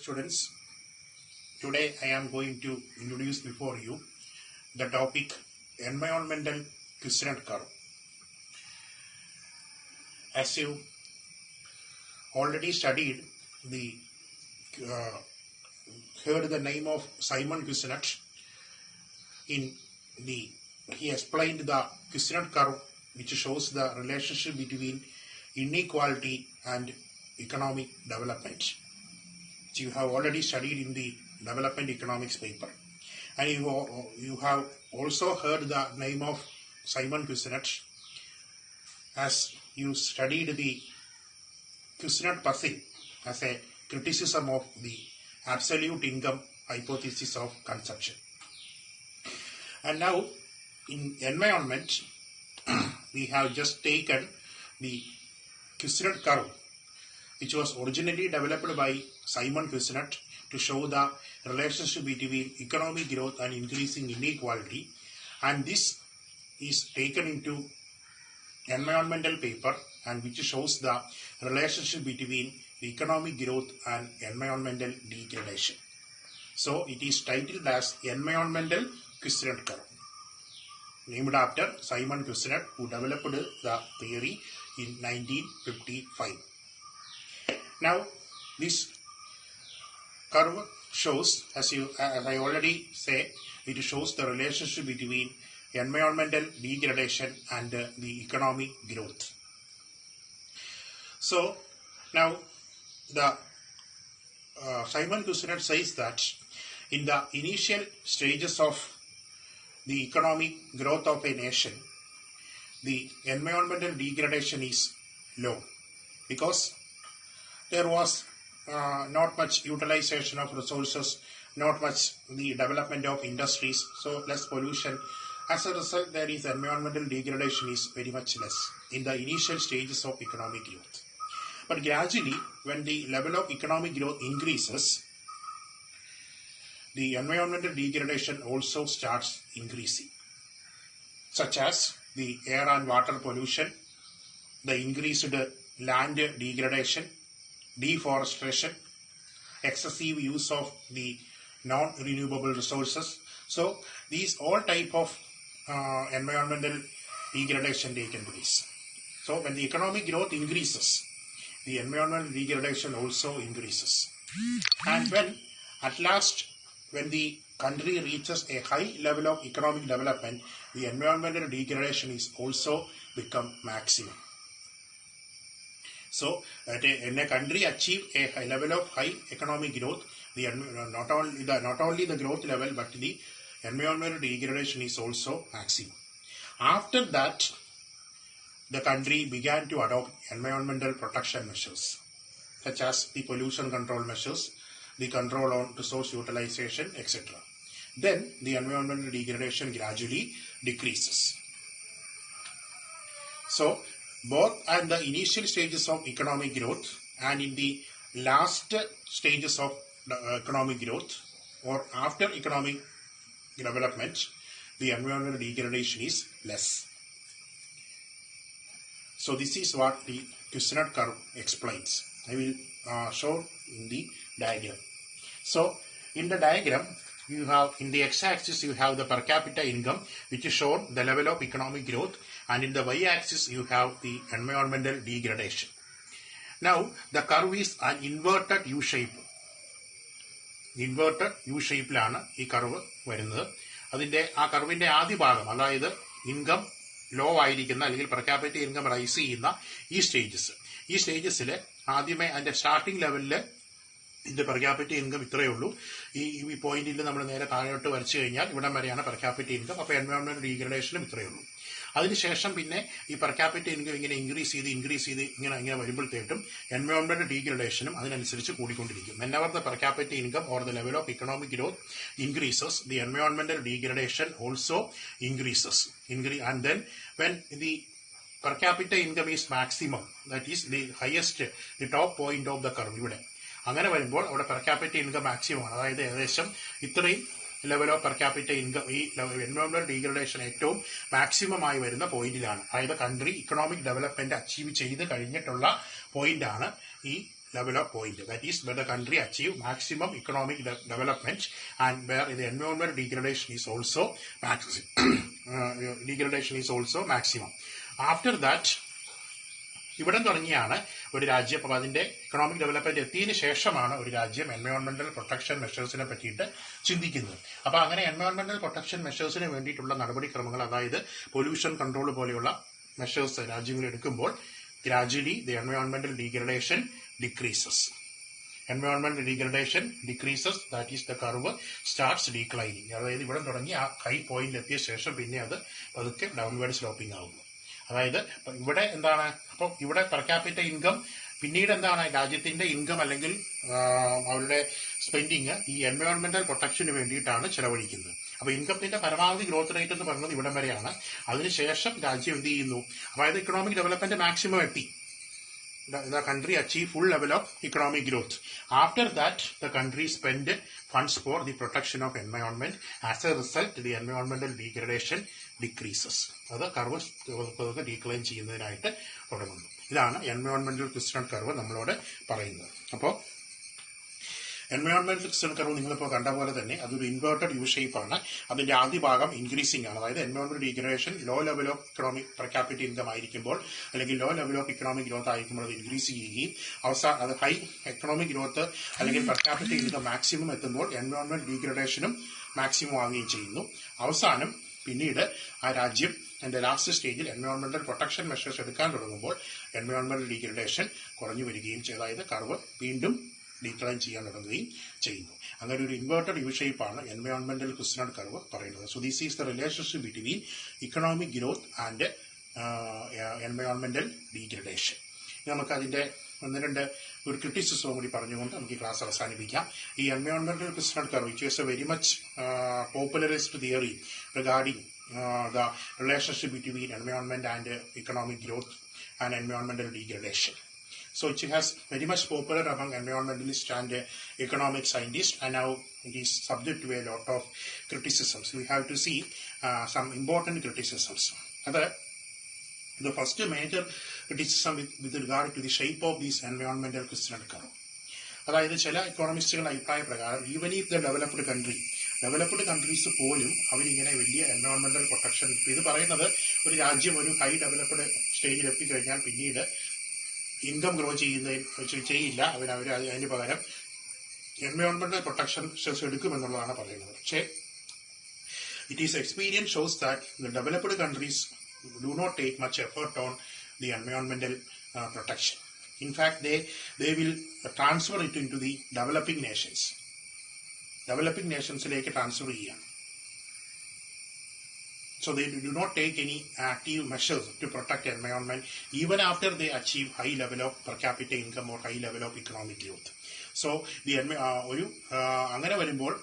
students, today I am going to introduce before you the topic environmental Kuznet curve. As you already studied heard the name of Simon Kuznet, he explained the Kuznet curve, which shows the relationship between inequality and economic development. Which you have already studied in the development economics paper, and you have also heard the name of Simon Kuznet as you studied the Kuznet puzzle as a criticism of the absolute income hypothesis of consumption. And now in environment we have just taken the Kuznet curve, which was originally developed by Simon Kuznet to show the relationship between economic growth and increasing inequality, and this is taken into environmental paper and which shows the relationship between economic growth and environmental degradation. So it is titled as Environmental Kuznet curve, named after Simon Kuznet, who developed the theory in 1955. Now this curve shows, as I already said, it shows the relationship between environmental degradation and the economic growth. So now the Simon Kuznet says that in the initial stages of the economic growth of a nation, the environmental degradation is low because there was not much utilization of resources, not much the development of industries, so less pollution. As a result, there is environmental degradation is very much less in the initial stages of economic growth. But gradually, when the level of economic growth increases, the environmental degradation also starts increasing, such as the air and water pollution, the increased land degradation, deforestation, excessive use of the non-renewable resources. So these all type of environmental degradation taken place. So when the economic growth increases, the environmental degradation also increases. And when at last, when the country reaches a high level of economic development, the environmental degradation is also become maximum. So, in a country achieve a high level of high economic growth, not only the growth level, but the environmental degradation is also maximum. After that, the country began to adopt environmental protection measures, such as the pollution control measures, the control on resource utilization, etc. Then the environmental degradation gradually decreases. So, both at the initial stages of economic growth and in the last stages of economic growth or after economic development, the environmental degradation is less. So this is what the Kuznet curve explains. I will show in the diagram. So in the diagram, you have in the x-axis you have the per capita income, which is shown the level of economic growth, and in the y-axis you have the environmental degradation. Now the curve is an inverted U-shape. Inverted U-shape ലാണ് ഈ curve വരുന്നത്. അതിന്റെ ആ കർവിന്റെ ആദ്യ ഭാഗം, അതായത് income law ആയിരിക്കുന്ന അല്ലെങ്കിൽ പെർ ക്യാപിറ്റ ഇൻകം റൈസ് ചെയ്യുന്ന ഈ സ്റ്റേജസിൽ ആദ്യമേ അതിന്റെ സ്റ്റാർട്ടിംഗ് ലെവലിൽ ഇതിന്റെ പെർ ക്യാപിറ്റ ഇൻകം ഇത്രയേ ഉള്ളൂ. ഈ പോയിന്റിൽ നമ്മൾ നേരെ താഴോട്ട് വരച്ചു കഴിഞ്ഞാൽ ഇവിടം വരെയാണ് പെർ ക്യാപിറ്റ ഇൻകം. അപ്പോൾ എൻവയോൺമെന്റൽ ഡീഗ്രഡേഷനും ഇത്രയേ ഉള്ളൂ. അതിനുശേഷം പിന്നെ ഈ പെർ ക്യാപിറ്റ ഇൻകം ഇങ്ങനെ ഇൻക്രീസ് ചെയ്ത് ഇങ്ങനെ വരുമ്പോഴത്തേക്കും എൻവയോൺമെന്റൽ ഡീഗ്രഡേഷനും അതിനനുസരിച്ച് കൂടിക്കൊണ്ടിരിക്കും. Whenever the per capita income or the level of economic growth increases, the environmental degradation also increases. And then when the per capita income is maximum, that is the highest, the top point of the curve ഇവിടെ അങ്ങനെ വരുമ്പോൾ അവിടെ per capita income maximum ആണ്. അതായത് ഏകദേശം ഇത്രയും level of per capita income ഈ എൻവയോൺമെന്റൽ degradation ഏറ്റവും മാക്സിമം ആയി വരുന്ന പോയിന്റിലാണ്. അതായത് കൺട്രി ഇക്കണോമിക് ഡെവലപ്മെന്റ് അച്ചീവ് ചെയ്ത് കഴിഞ്ഞിട്ടുള്ള പോയിന്റാണ് ഈ level of point. That is where the country achieve maximum economic development and where the environmental degradation is also maximum. After that, ഇവിടെ തുടങ്ങിയാണ് ഒരു രാജ്യം. അപ്പോൾ അതിന്റെ എക്കണോമിക് ഡെവലപ്മെന്റ് എത്തിയതിനു ശേഷമാണ് ഒരു രാജ്യം എൻവയോൺമെന്റൽ പ്രൊട്ടക്ഷൻ മെഷേഴ്സിനെ പറ്റിയിട്ട് ചിന്തിക്കുന്നത്. അപ്പോൾ അങ്ങനെ എൻവയോൺമെന്റൽ പ്രൊട്ടക്ഷൻ മെഷേഴ്സിന് വേണ്ടിയിട്ടുള്ള നടപടിക്രമങ്ങൾ, അതായത് പൊല്യൂഷൻ കൺട്രോൾ പോലെയുള്ള മെഷേഴ്സ് രാജ്യങ്ങൾ എടുക്കുമ്പോൾ ഗ്രാജുവലി ദി എൻവയോൺമെന്റൽ degradation decreases. Environmental degradation decreases, that is the curve starts declining. അതായത് ഇവിടെ തുടങ്ങി ആ ഹൈ പോയിന്റ് എത്തിയ ശേഷം പിന്നെ അത് പതുക്കെ ഡൗൺവേർഡ് സ്ലോപ്പിംഗ് ആകുന്നു. അതായത് ഇവിടെ എന്താണ്, അപ്പോൾ ഇവിടെ പെർ ക്യാപിറ്റ ഇൻകം പിന്നീട് എന്താണ് രാജ്യത്തിന്റെ ഇൻകം അല്ലെങ്കിൽ അവരുടെ സ്പെൻഡിങ് ഈ എൻവയോൺമെന്റൽ പ്രൊട്ടക്ഷന് വേണ്ടിയിട്ടാണ് ചെലവഴിക്കുന്നത്. അപ്പൊ ഇൻകത്തിന്റെ പരമാവധി ഗ്രോത്ത് റേറ്റ് എന്ന് പറയുന്നത് ഇവിടം വരെയാണ്. അതിനുശേഷം രാജ്യം എന്ത് ചെയ്യുന്നു, അതായത് ഇക്കണോമിക് ഡെവലപ്മെന്റ് മാക്സിമം എത്തി. The country achieve full level of economic growth. After that, the country spend funds for the protection of environment. As a result, the environmental degradation decreases. അത് കർവ് ഡീക്ലൈൻ ചെയ്യുന്നതിനായിട്ട് തുടങ്ങുന്നു. ഇതാണ് എൻവയോൺമെന്റൽ crystal curve നമ്മളോട് പറയുന്നത്. അപ്പോൾ എൻവയോൺമെന്റൽ crystal curve നിങ്ങളിപ്പോൾ കണ്ട പോലെ തന്നെ അതൊരു ഇൻവേർട്ടഡ് യു ഷേപ്പ് ആണ്. അതിന്റെ ആദ്യ ഭാഗം ഇൻക്രീസിംഗ് ആണ്. അതായത് എൻവയോൺമെന്റൽ degradation low level of economic per capita income ആയിരിക്കുമ്പോൾ അല്ലെങ്കിൽ low level of economic growth ആയിരിക്കുമ്പോൾ അത് ഇൻക്രീസ് ചെയ്യുകയും അത് ഹൈ എക്കണോമിക് ഗ്രോത്ത് അല്ലെങ്കിൽ പെർ ക്യാപിറ്റ ഇൻകം മാക്സിമം എത്തുമ്പോൾ എൻവയോൺമെന്റൽ ഡീഗ്രഡേഷനും മാക്സിമം ആവുകയും ചെയ്യുന്നു. അവസാനം പിന്നീട് ആ രാജ്യം അതിന്റെ ലാസ്റ്റ് സ്റ്റേജിൽ എൻവയോൺമെന്റൽ പ്രൊട്ടക്ഷൻ മെഷേഴ്സ് എടുക്കാൻ തുടങ്ങുമ്പോൾ എൻവയോൺമെന്റൽ ഡീഗ്രഡേഷൻ കുറഞ്ഞു വരികയും ചെയ്തു. അതായത് കർവ് വീണ്ടും ഡീക്ലൈൻ ചെയ്യാൻ തുടങ്ങുകയും ചെയ്യുന്നു. അങ്ങനെ ഒരു ഇൻവേർട്ടഡ് യു ഷേപ്പാണ് എൻവയോൺമെന്റൽ ക്രിസ്റ്റൽ കർവ് പറയുന്നത്. So this is the relationship between economic growth and എൻവയോൺമെന്റൽ ഡീഗ്രഡേഷൻ. നമുക്ക് അതിന്റെ ഒന്ന് രണ്ട് ഒരു ക്രിറ്റിസിസവും കൂടി പറഞ്ഞുകൊണ്ട് നമുക്ക് ഈ ക്ലാസ് അവസാനിപ്പിക്കാം. ഈ എൻവയോൺമെന്റൽ crystal curve which is a very much popularised theory regarding the relationship between environment and economic growth and environmental degradation. So it has very much popular among environmentalists and economic scientists, and now it is subject to a lot of criticisms. We have to see some important criticisms. The first major criticism with regard to the shape of this environmental crystal curve. അതായത് ചില എക്കോണമിസ്റ്റുകളുടെ അഭിപ്രായ പ്രകാരം even if the developed countries പോലും അവരിങ്ങനെ വലിയ എൻവയോൺമെന്റൽ protection, ഇത് പറയുന്നത് ഒരു രാജ്യം ഒരു ഹൈ ഡെവലപ്ഡ് സ്റ്റേജിൽ എത്തിക്കഴിഞ്ഞാൽ പിന്നീട് ഇൻകം ഗ്രോ ചെയ്യില്ല, അവർ അതിന് പകരം എൻവയോൺമെന്റൽ പ്രൊട്ടക്ഷൻ മെഷേഴ്സ് എടുക്കുമെന്നുള്ളതാണ് പറയുന്നത്. പക്ഷേ it is experience shows that the developed countries do not take much effort on the എൻവയോൺമെന്റൽ protection. In fact, they will transfer it into the developing nations. Developing nations-ലേക്ക് transfer ചെയ്യാം. So they do not take any active measures to protect the environment even after they achieve high level of per capita income or high level of economic growth. So അങ്ങനെ വരുമ്പോൾ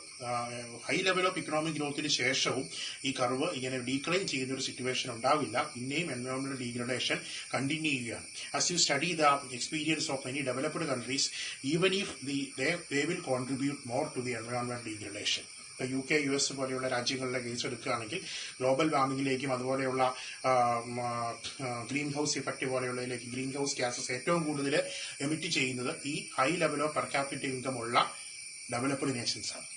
high level of economic ഗ്രോത്തിന് ശേഷവും ഈ curve ഇങ്ങനെ decline ചെയ്യുന്ന ഒരു situation ഉണ്ടാവില്ല. പിന്നെയും എൻവയോൺമെന്റൽ degradation continue ചെയ്യുകയാണ്. As you study the experience of many developed countries, even if they will contribute more to the environmental degradation. UK, US പോലെയുള്ള രാജ്യങ്ങളുടെ കേസ് എടുക്കുകയാണെങ്കിൽ ഗ്ലോബൽ വാർമിംഗിലേക്കും അതുപോലെയുള്ള ഗ്രീൻ ഹൗസ് ഇഫക്റ്റ് പോലെയുള്ളതിലേക്ക് ഗ്രീൻ ഹൗസ് ഗ്യാസസ് ഏറ്റവും കൂടുതൽ emit ചെയ്യുന്നത് ഈ high level of per capita income ഉള്ള ഡെവലപ്ഡ് നേഷൻസ് ആണ്.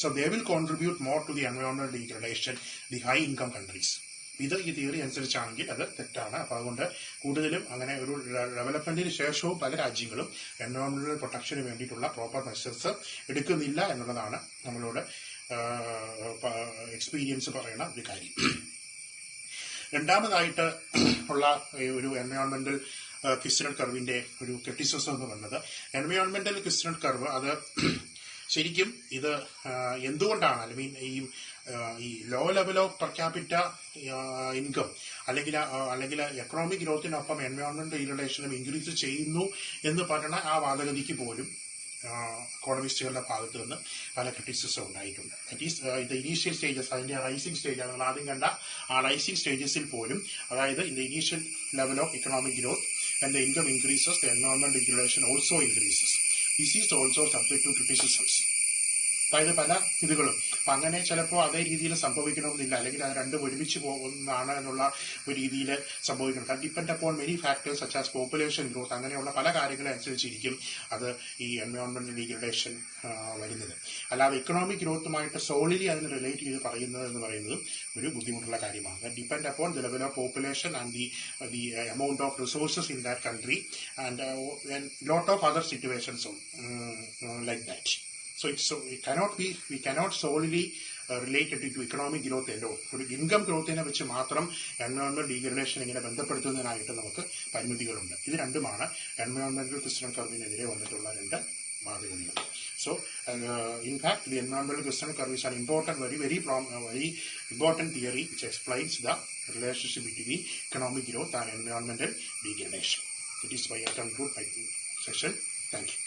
So they will contribute more to the environmental degradation, the high income countries. ഇത് ഈ തിയറി അനുസരിച്ചാണെങ്കിൽ അത് തെറ്റാണ്. അപ്പോൾ അതുകൊണ്ട് കൂടുതലും അങ്ങനെ ഒരു ഡെവലപ്മെന്റിന് ശേഷവും പല രാജ്യങ്ങളും എൻവയോൺമെന്റൽ പ്രൊട്ടക്ഷന് വേണ്ടിയിട്ടുള്ള പ്രോപ്പർ മെഷേഴ്സ് എടുക്കുന്നില്ല എന്നുള്ളതാണ് നമ്മളോട് എക്സ്പീരിയൻസ് പറയുന്ന ഒരു കാര്യം. രണ്ടാമതായിട്ട് ഉള്ള ഒരു എൻവയോൺമെന്റൽ ക്രിസ്റ്റൽ കർവിന്റെ ഒരു ക്രിറ്റിസിസം എന്ന് പറയുന്നത്, എൻവയോൺമെന്റൽ ക്രിസ്റ്റൽ കർവ് അത് ശരിക്കും ഇത് എന്തുകൊണ്ടാണ്, ഈ low level of per capita income അല്ലെങ്കിൽ എക്കണോമിക് ഗ്രോത്തിനൊപ്പം എൻവയോൺമെന്റൽ ഡീഗ്രഡേഷനും ഇൻക്രീസ് ചെയ്യുന്നു എന്ന് പറയുന്ന ആ വാദഗതിക്ക് പോലും എക്കോണമിസ്റ്റുകളുടെ ഭാഗത്ത് നിന്ന് പല ക്രിറ്റിസിസം ഉണ്ടായിട്ടുണ്ട്. ദാറ്റ് ഈസ് ഇത് ഇനീഷ്യൽ സ്റ്റേജസ്, അതിന്റെ റൈസിംഗ് സ്റ്റേജ്, നമ്മൾ ആദ്യം കണ്ട ആ റൈസിംഗ് സ്റ്റേജസിൽ പോലും, അതായത് in the initial level of economic growth and the income increases, the environmental degradation also increases. This is also subject to criticisms. അതായത് പല ഇതുകളും. അപ്പം അങ്ങനെ ചിലപ്പോൾ അതേ രീതിയിൽ സംഭവിക്കണമെന്നില്ല, അല്ലെങ്കിൽ അത് രണ്ടും ഒരുമിച്ച് പോകുന്നതാണ് എന്നുള്ള ഒരു രീതിയിൽ സംഭവിക്കണം. അത് depend upon many factors such as population growth, അങ്ങനെയുള്ള പല കാര്യങ്ങളെ അനുസരിച്ചിരിക്കും അത് ഈ എൻവയോൺമെന്റൽ ഡീഗ്രഡേഷൻ വരുന്നത്. അല്ലാതെ ഇക്കണോമിക് ഗ്രോത്തുമായിട്ട് സോളിലി അതിന് റിലേറ്റ് ചെയ്ത് പറയുന്നത് എന്ന് പറയുന്നത് ഒരു ബുദ്ധിമുട്ടുള്ള കാര്യമാണ്. Depend upon the level of population and the amount of resources in that country and lot of other situations like that. So we cannot solely relate it to economic growth alone. ഒരു income ഗ്രോത്തിനെ വെച്ച് മാത്രം എൻവയോൺമെന്റൽ degradation ഇങ്ങനെ ബന്ധപ്പെടുത്തുന്നതിനായിട്ട് നമുക്ക് പരിമിതികളുണ്ട്. ഇത് രണ്ടുമാണ് എൻവയോൺമെന്റൽ crystal കർവിനെതിരെ വന്നിട്ടുള്ള രണ്ട് വാദഗതികൾ. So in fact the environmental crystal curve is an important, very important theory which explains the relationship between economic growth and environmental degradation. It is why I conclude my session. Thank you.